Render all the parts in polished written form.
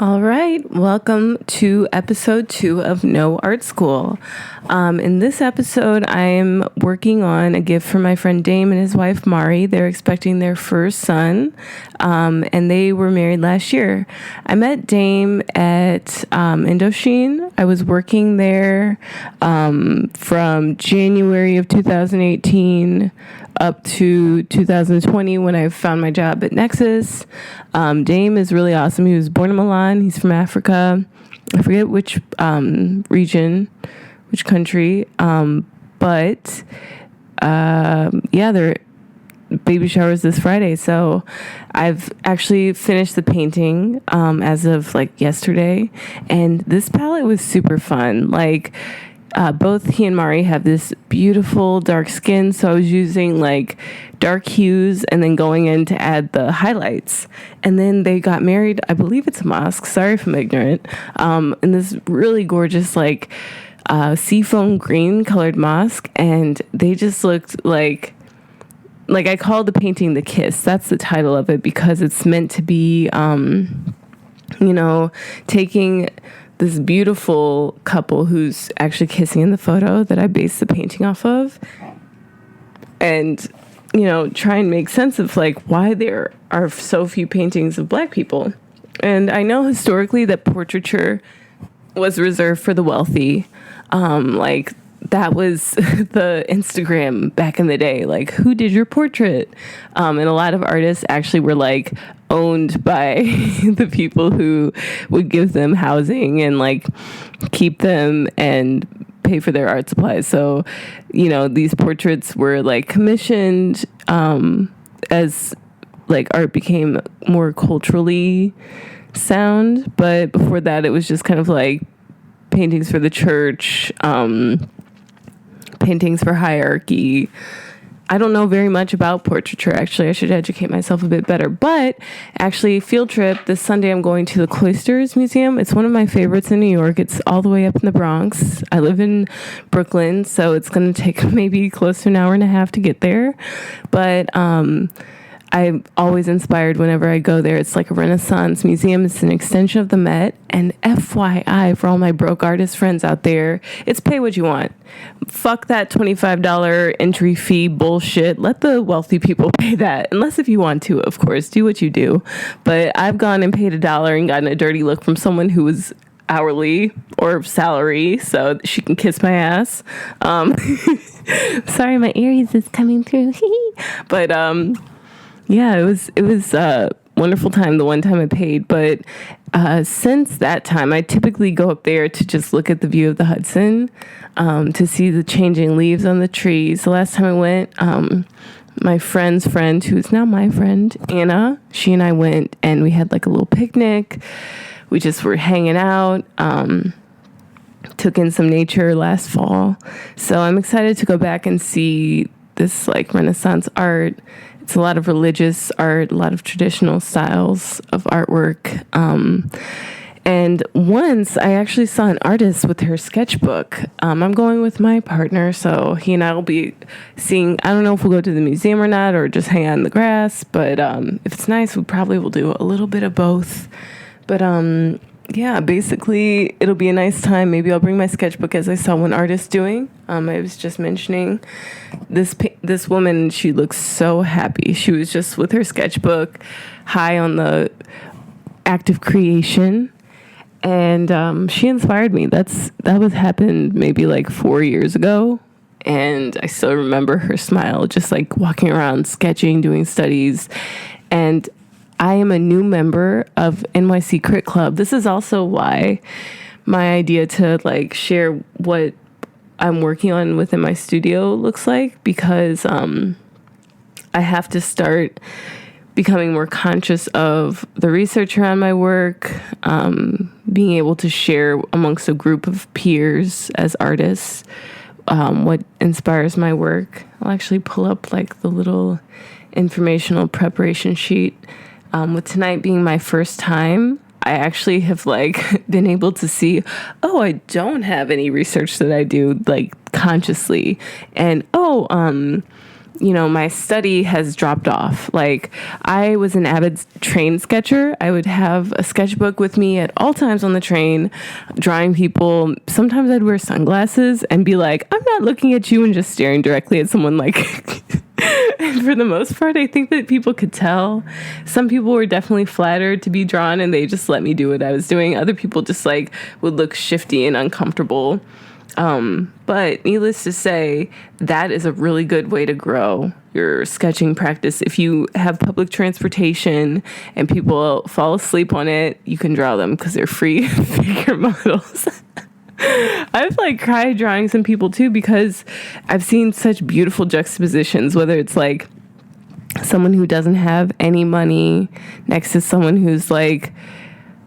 All right, welcome to episode 2 of No Art School. In this episode, I am working on a gift for my friend Dame and his wife Mari. They're expecting their first son, and they were married last year. I met Dame at Indochine. I was working there from January of 2018 up to 2020 when I found my job at Nexus. Dame is really awesome. He was born in Milan. He's from Africa. I forget which region, which country. But their baby shower is this Friday. So I've actually finished the painting as of like yesterday. And this palette was super fun. Both he and Mari have this beautiful dark skin, so I was using like dark hues and then going in to add the highlights. And then they got married, I believe it's a mosque, sorry if I'm ignorant, in this really gorgeous seafoam green colored mosque, and they just looked like I called the painting The Kiss. That's the title of it because it's meant to be, taking this beautiful couple who's actually kissing in the photo that I based the painting off of, and try and make sense of why there are so few paintings of Black people. And I know historically that portraiture was reserved for the wealthy. That was the Instagram back in the day. Who did your portrait? And a lot of artists actually were owned by the people who would give them housing and keep them and pay for their art supplies. So, these portraits were commissioned as art became more culturally sound. But before that, it was just kind of paintings for the church, paintings for hierarchy. I don't know very much about portraiture. Actually, I should educate myself a bit better. But actually, field trip, this Sunday I'm going to the Cloisters Museum. It's one of my favorites in New York. It's all the way up in the Bronx. I live in Brooklyn, so it's going to take maybe close to an hour and a half to get there. But I'm always inspired whenever I go there. It's like a Renaissance museum. It's an extension of the Met. And FYI, for all my broke artist friends out there, it's pay what you want. Fuck that $25 entry fee bullshit. Let the wealthy people pay that. Unless if you want to, of course. Do what you do. But I've gone and paid $1 and gotten a dirty look from someone who was hourly or salary, so she can kiss my ass. Sorry, my Aries is coming through. But yeah, it was a wonderful time the one time I paid. But since that time, I typically go up there to just look at the view of the Hudson, to see the changing leaves on the trees. The last time I went, my friend's friend, who's now my friend, Anna, she and I went and we had a little picnic. We just were hanging out, took in some nature last fall. So I'm excited to go back and see this Renaissance art. It's a lot of religious art, a lot of traditional styles of artwork. And once I actually saw an artist with her sketchbook. I'm going with my partner, so he and I will be seeing, I don't know if we'll go to the museum or not, or just hang out in the grass. But if it's nice, we probably will do a little bit of both. But yeah, basically, it'll be a nice time. Maybe I'll bring my sketchbook, as I saw one artist doing. I was just mentioning this woman. She looks so happy. She was just with her sketchbook, high on the act of creation, and she inspired me. That was happened maybe 4 years ago, and I still remember her smile, just walking around, sketching, doing studies, and I am a new member of NYC Crit Club. This is also why my idea to share what I'm working on within my studio looks like, because I have to start becoming more conscious of the research around my work, being able to share amongst a group of peers as artists what inspires my work. I'll actually pull up the little informational preparation sheet. With tonight being my first time, I actually have been able to see, I don't have any research that I do consciously, and my study has dropped off. Like, I was an avid train sketcher. I would have a sketchbook with me at all times on the train, drawing people. Sometimes I'd wear sunglasses and be like, I'm not looking at you, and just staring directly at someone, like... And for the most part, I think that people could tell. Some people were definitely flattered to be drawn, and they just let me do what I was doing. Other people just like would look shifty and uncomfortable. But needless to say, that is a really good way to grow your sketching practice. If you have public transportation and people fall asleep on it, you can draw them because they're free figure models. I've like cried drawing some people too, because I've seen such beautiful juxtapositions, whether it's like someone who doesn't have any money next to someone who's like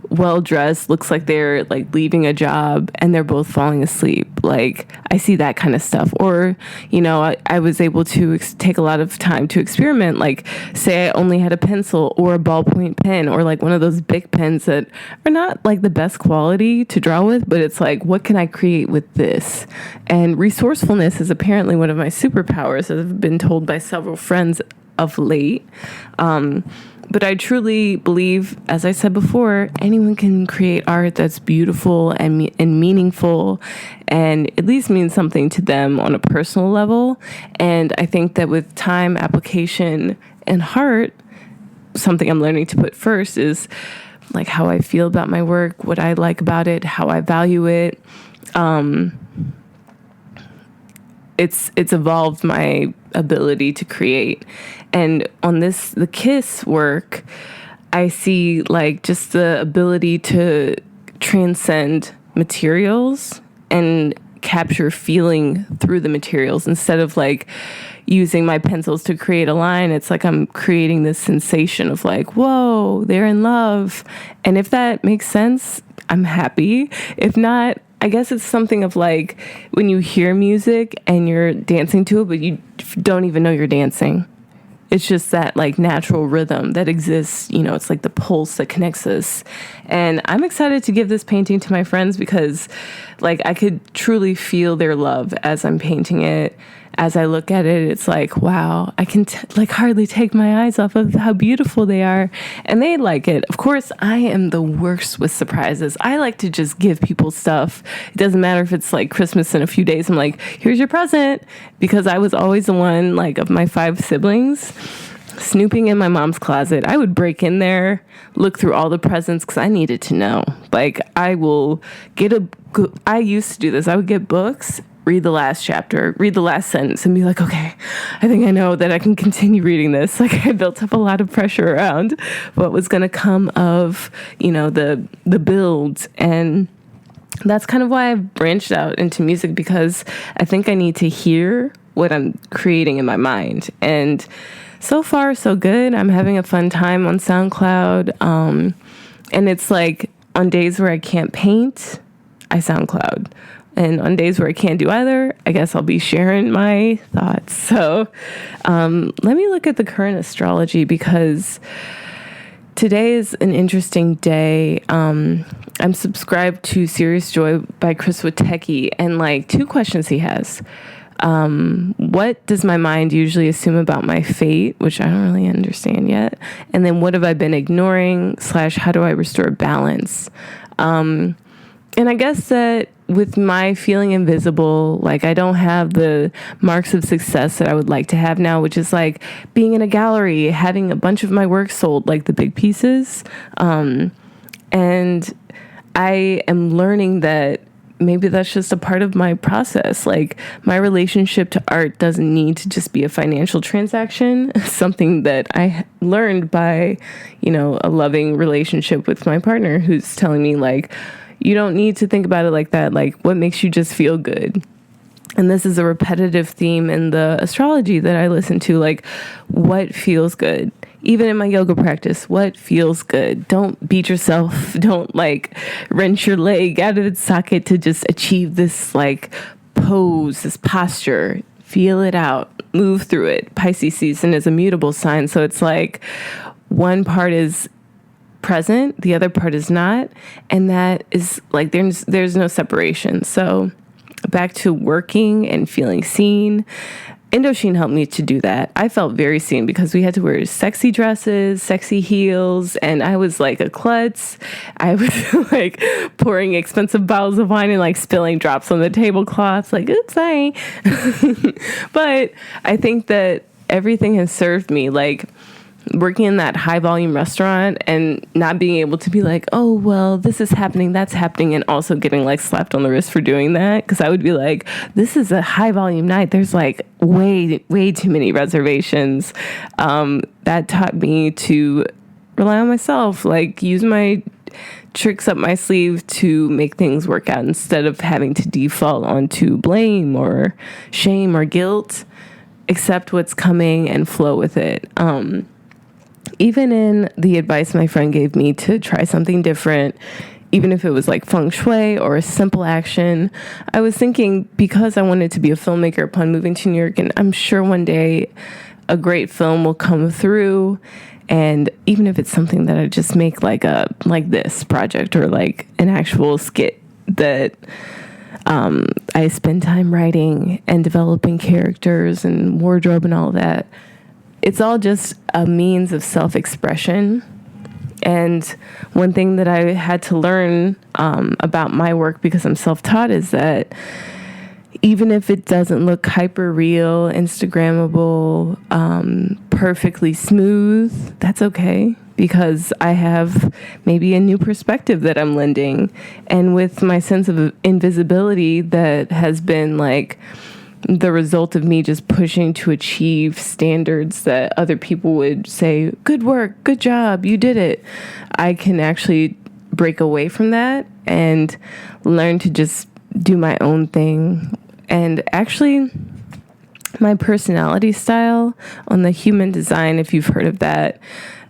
well dressed, looks like they're like leaving a job, and they're both falling asleep. Like, I see that kind of stuff. Or, I was able to take a lot of time to experiment. Like, say I only had a pencil or a ballpoint pen, or like one of those big pens that are not like the best quality to draw with, but it's like, what can I create with this? And resourcefulness is apparently one of my superpowers, as I've been told by several friends of late. But I truly believe, as I said before, anyone can create art that's beautiful and meaningful, and at least means something to them on a personal level. And I think that with time, application, and heart, something I'm learning to put first is like how I feel about my work, what I like about it, how I value it. It's evolved my ability to create. And on the KISS work, I see like just the ability to transcend materials and capture feeling through the materials. Instead of like using my pencils to create a line, it's like I'm creating this sensation of like, whoa, they're in love. And if that makes sense, I'm happy. If not, I guess it's something of like when you hear music and you're dancing to it, but you don't even know you're dancing. It's just that like natural rhythm that exists. It's like the pulse that connects us. And I'm excited to give this painting to my friends, because like I could truly feel their love as I'm painting it. As I look at it, it's like, wow, I can hardly take my eyes off of how beautiful they are. And they like it. Of course, I am the worst with surprises. I like to just give people stuff. It doesn't matter if it's like Christmas in a few days. I'm like, here's your present. Because I was always the one, like, of my 5 siblings, snooping in my mom's closet. I would break in there, look through all the presents, because I needed to know. Like, I used to do this. I would get books, read the last chapter, read the last sentence, and be like, okay, I think I know that I can continue reading this. Like, I built up a lot of pressure around what was going to come of, the build. And that's kind of why I've branched out into music, because I think I need to hear what I'm creating in my mind. And so far, so good. I'm having a fun time on SoundCloud. And it's like on days where I can't paint, I SoundCloud. And on days where I can't do either, I guess I'll be sharing my thoughts. So let me look at the current astrology, because today is an interesting day. I'm subscribed to Serious Joy by Chris Witecki, and like 2 questions he has. What does my mind usually assume about my fate, which I don't really understand yet? And then what have I been ignoring / how do I restore balance? And I guess that with my feeling invisible, like I don't have the marks of success that I would like to have now, which is like being in a gallery, having a bunch of my work sold, like the big pieces. And I am learning that maybe that's just a part of my process. Like, my relationship to art doesn't need to just be a financial transaction. Something that I learned by, a loving relationship with my partner, who's telling me like, you don't need to think about it like that. Like, what makes you just feel good? And this is a repetitive theme in the astrology that I listen to. Like, what feels good? Even in my yoga practice, what feels good? Don't beat yourself. Don't like wrench your leg out of its socket to just achieve this like pose, this posture. Feel it out. Move through it. Pisces season is a mutable sign. So it's like one part is present, the other part is not, and that is like there's no separation. So back to working and feeling seen. Indochine helped me to do that. I felt very seen because we had to wear sexy dresses, sexy heels, and I was like a klutz. I was like pouring expensive bottles of wine and like spilling drops on the tablecloths, like, oops, sorry. But I think that everything has served me, like working in that high volume restaurant and not being able to be like, oh, well, this is happening, that's happening, and also getting like slapped on the wrist for doing that. Because I would be like, this is a high volume night. There's like way too many reservations. That taught me to rely on myself, like use my tricks up my sleeve to make things work out instead of having to default onto blame or shame or guilt. Accept what's coming and flow with it. Even in the advice my friend gave me to try something different, even if it was like feng shui or a simple action, I was thinking, because I wanted to be a filmmaker upon moving to New York, and I'm sure one day a great film will come through. And even if it's something that I just make like this project or like an actual skit that I spend time writing and developing characters and wardrobe and all that, it's all just a means of self-expression. And one thing that I had to learn about my work, because I'm self-taught, is that even if it doesn't look hyper real, Instagrammable, perfectly smooth, that's okay, because I have maybe a new perspective that I'm lending. And with my sense of invisibility that has been like the result of me just pushing to achieve standards that other people would say, good work, good job, you did it, I can actually break away from that and learn to just do my own thing. And actually, my personality style on the human design, if you've heard of that,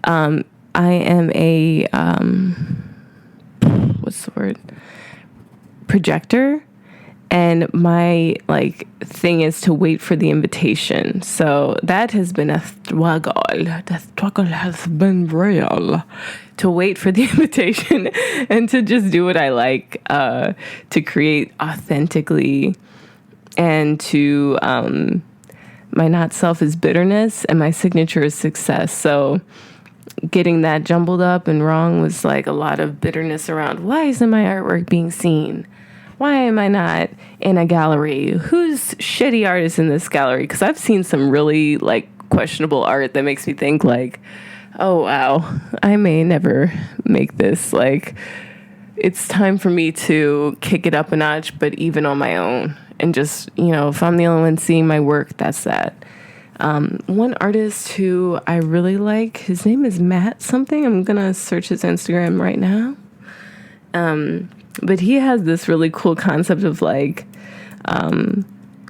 I am a, what's the word? Projector. And my like thing is to wait for the invitation. So that has been a struggle. The struggle has been real. To wait for the invitation and to just do what I like, to create authentically, and to my not self is bitterness and my signature is success. So getting that jumbled up and wrong was like a lot of bitterness around, why isn't my artwork being seen? Why am I not in a gallery? Who's shitty artist in this gallery? Because I've seen some really like questionable art that makes me think like, oh wow, I may never make this. Like, it's time for me to kick it up a notch, but even on my own. And just, you know, if I'm the only one seeing my work, that's that. One artist who I really like, his name is Matt something. I'm gonna search his Instagram right now. But he has this really cool concept of like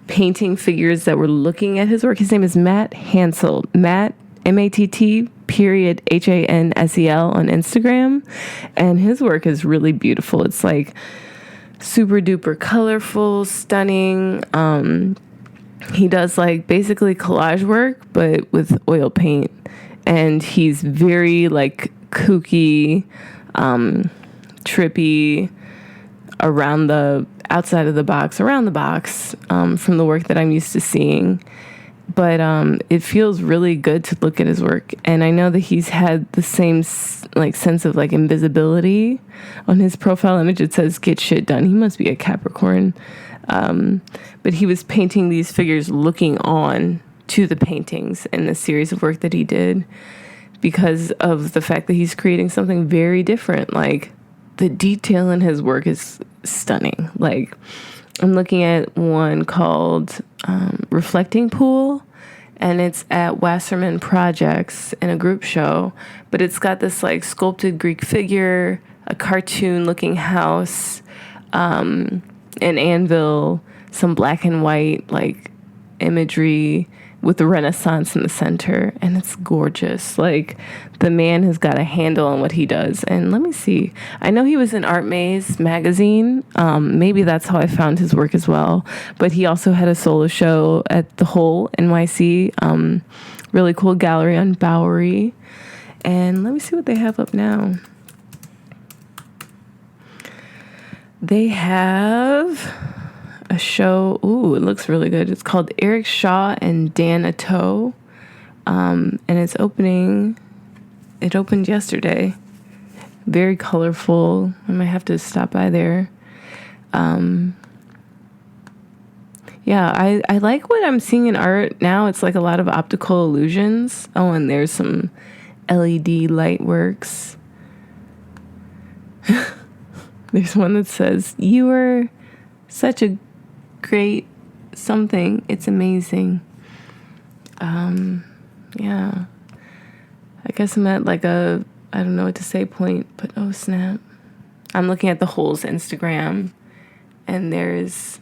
painting figures that were looking at his work. His name is Matt Hansel. Matt, M-A-T-T, period, H-A-N-S-E-L on Instagram. And his work is really beautiful. It's like super duper colorful, stunning. He does like basically collage work, but with oil paint. And he's very like kooky, trippy, around the outside of the box, around the box, from the work that I'm used to seeing. But it feels really good to look at his work. And I know that he's had the same like sense of like invisibility on his profile image. It says get shit done. He must be a Capricorn. But he was painting these figures looking on to the paintings in the series of work that he did, because of the fact that he's creating something very different. Like, the detail in his work is stunning. Like, I'm looking at one called Reflecting Pool, and it's at Wasserman Projects in a group show, but it's got this like sculpted Greek figure, a cartoon looking house, an anvil, some black and white like imagery with the Renaissance in the center, and it's gorgeous. Like, the man has got a handle on what he does. And let me see, I know he was in Art Maze magazine. Maybe that's how I found his work as well. But he also had a solo show at the Hole NYC, really cool gallery on Bowery. And let me see what they have up now. They have a show. Ooh, it looks really good. It's called Eric Shaw and Dan Atto. And it's opening. It opened yesterday. Very colorful. I might have to stop by there. Yeah, I like what I'm seeing in art now. It's like a lot of optical illusions. Oh, and there's some LED light works. There's one that says, "You are such a great something. It's amazing." Yeah. I guess I'm at like I don't know what to say point, but oh snap. I'm looking at the Holes Instagram, and there's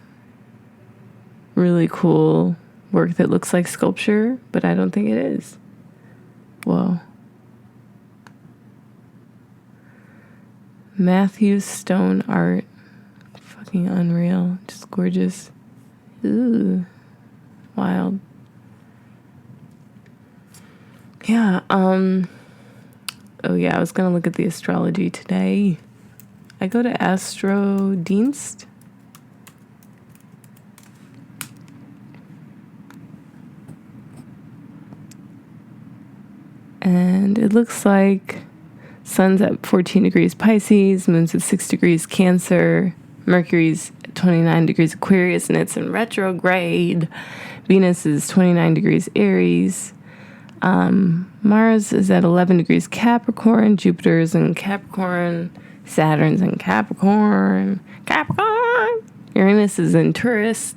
really cool work that looks like sculpture, but I don't think it is. Whoa. Matthew Stone art. Fucking unreal. Just gorgeous. Ooh. Wild. Yeah, oh yeah, I was gonna look at the astrology today. I go to Astrodienst. And it looks like sun's at 14 degrees Pisces, moon's at 6 degrees Cancer, Mercury's at 29 degrees Aquarius, and it's in retrograde. Venus is 29 degrees Aries. Mars is at 11 degrees Capricorn, Jupiter is in Capricorn, Saturn's in Capricorn, Uranus is in Taurus,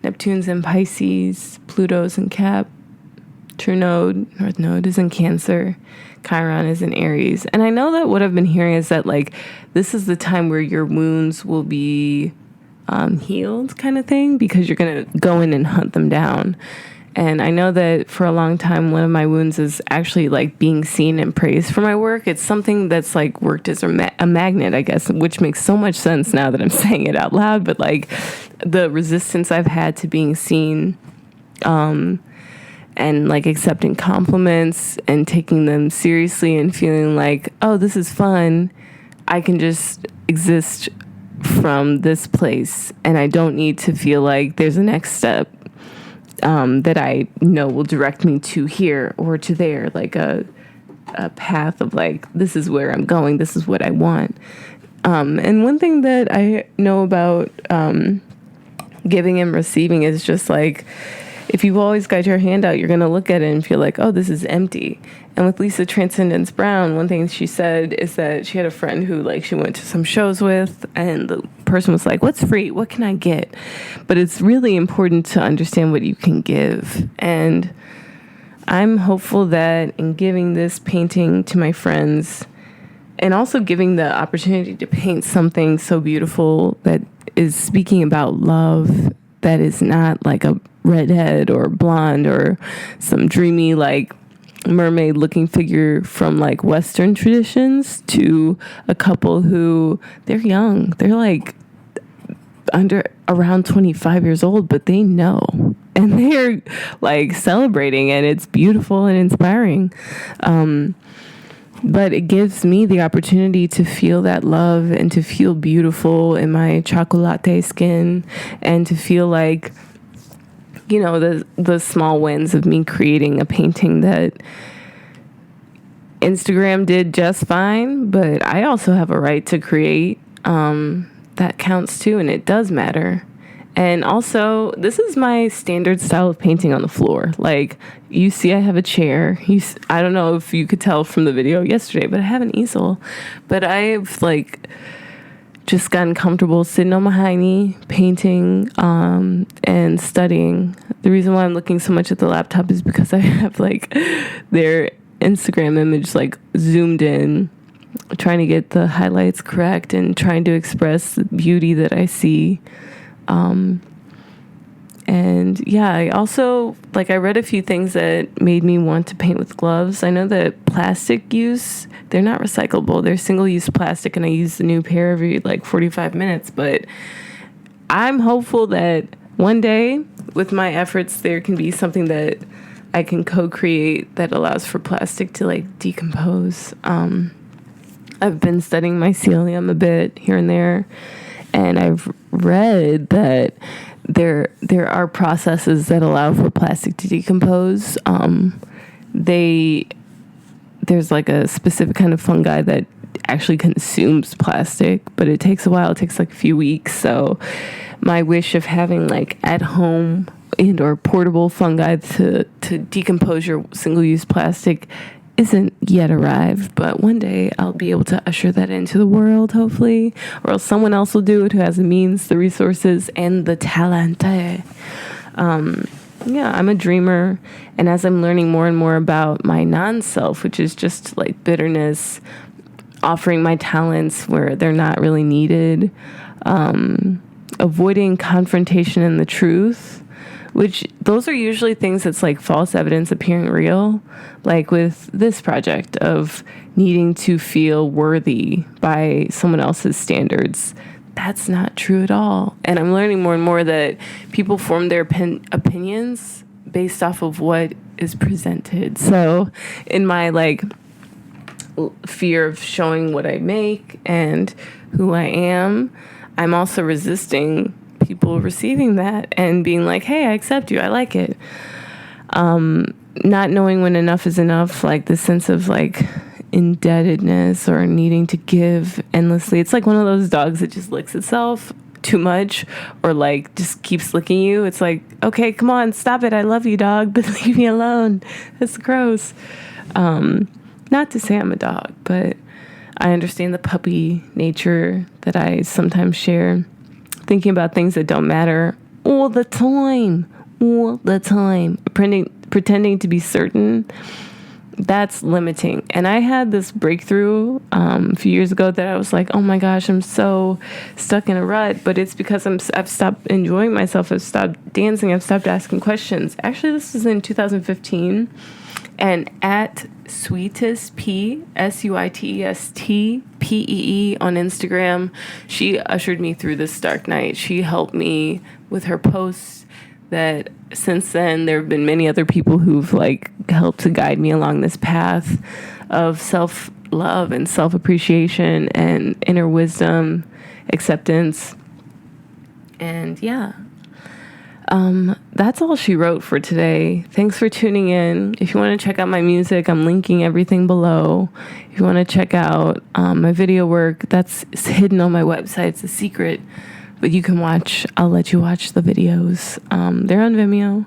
Neptune's in Pisces, Pluto's in Cap, True Node, North Node is in Cancer, Chiron is in Aries. And I know that what I've been hearing is that like this is the time where your wounds will be healed kind of thing, because you're going to go in and hunt them down. And I know that for a long time, one of my wounds is actually like being seen and praised for my work. It's something that's like worked as a magnet, I guess, which makes so much sense now that I'm saying it out loud. But like the resistance I've had to being seen, and like accepting compliments and taking them seriously and feeling like, oh, this is fun. I can just exist from this place and I don't need to feel like there's a next step. That I know will direct me to here or to there, like a path of like, this is where I'm going, this is what I want. And one thing that I know about giving and receiving is just like, if you've always got your hand out, you're going to look at it and feel like, oh, this is empty. And with Lisa Transcendence Brown, one thing she said is that she had a friend who like she went to some shows with, and the person was like, what's free? What can I get? But it's really important to understand what you can give. And I'm hopeful that in giving this painting to my friends, and also giving the opportunity to paint something so beautiful that is speaking about love, that is not like a redhead or blonde or some dreamy like mermaid looking figure from like Western traditions, to a couple who they're young, they're like around 25 years old, but they know and they're like celebrating, and it's beautiful and inspiring. But it gives me the opportunity to feel that love and to feel beautiful in my chocolate skin, and to feel like, you know, the small wins of me creating a painting that Instagram did just fine, but I also have a right to create. That counts too, and it does matter. And also, this is my standard style of painting on the floor. Like, you see I have a chair. I don't know if you could tell from the video yesterday, but I have an easel. But I've, like, just gotten comfortable sitting on my hiney, painting, and studying. The reason why I'm looking so much at the laptop is because I have, like, their Instagram image, like, zoomed in, trying to get the highlights correct and trying to express the beauty that I see. And yeah, I also, like, I read a few things that made me want to paint with gloves. I know that plastic use, they're not recyclable. They're single-use plastic, and I use the new pair every, like, 45 minutes. But I'm hopeful that one day, with my efforts, there can be something that I can co-create that allows for plastic to, like, decompose. I've been studying mycelium a bit here and there. And I've read that there are processes that allow for plastic to decompose. There's like a specific kind of fungi that actually consumes plastic, but it takes a while. It takes like a few weeks. So my wish of having like at home and or portable fungi to decompose your single-use plastic isn't yet arrived, but one day I'll be able to usher that into the world, hopefully, or else someone else will do it who has the means, the resources, and the talent. Yeah, I'm a dreamer, and as I'm learning more and more about my non-self, which is just like bitterness, offering my talents where they're not really needed, avoiding confrontation and the truth, which those are usually things that's like false evidence appearing real, like with this project of needing to feel worthy by someone else's standards. That's not true at all. And I'm learning more and more that people form their opinions based off of what is presented. So in my like fear of showing what I make and who I am, I'm also resisting people receiving that and being like, hey, I accept you, I like it. Not knowing when enough is enough, like the sense of like indebtedness or needing to give endlessly. It's like one of those dogs that just licks itself too much or like just keeps licking you. It's like, okay, come on, stop it, I love you, dog, but leave me alone. That's gross. Not to say I'm a dog, but I understand the puppy nature that I sometimes share, thinking about things that don't matter all the time, pretending to be certain. That's limiting. And I had this breakthrough a few years ago that I was like, oh my gosh, I'm so stuck in a rut. But it's because I've stopped enjoying myself. I've stopped dancing. I've stopped asking questions. Actually, this was in 2015. And at Sweetest P, SUITESTPEE on Instagram, she ushered me through this dark night. She helped me with her posts. That since then there have been many other people who've like helped to guide me along this path of self-love and self-appreciation and inner wisdom, acceptance. And yeah, that's all she wrote for today. Thanks for tuning in. If you want to check out my music, I'm linking everything below. If you want to check out my video work, that's hidden on my website. It's a secret. But you can watch, I'll let you watch the videos. They're on Vimeo.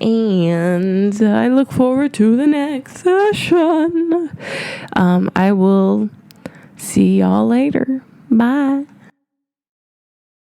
And I look forward to the next session. I will see y'all later. Bye.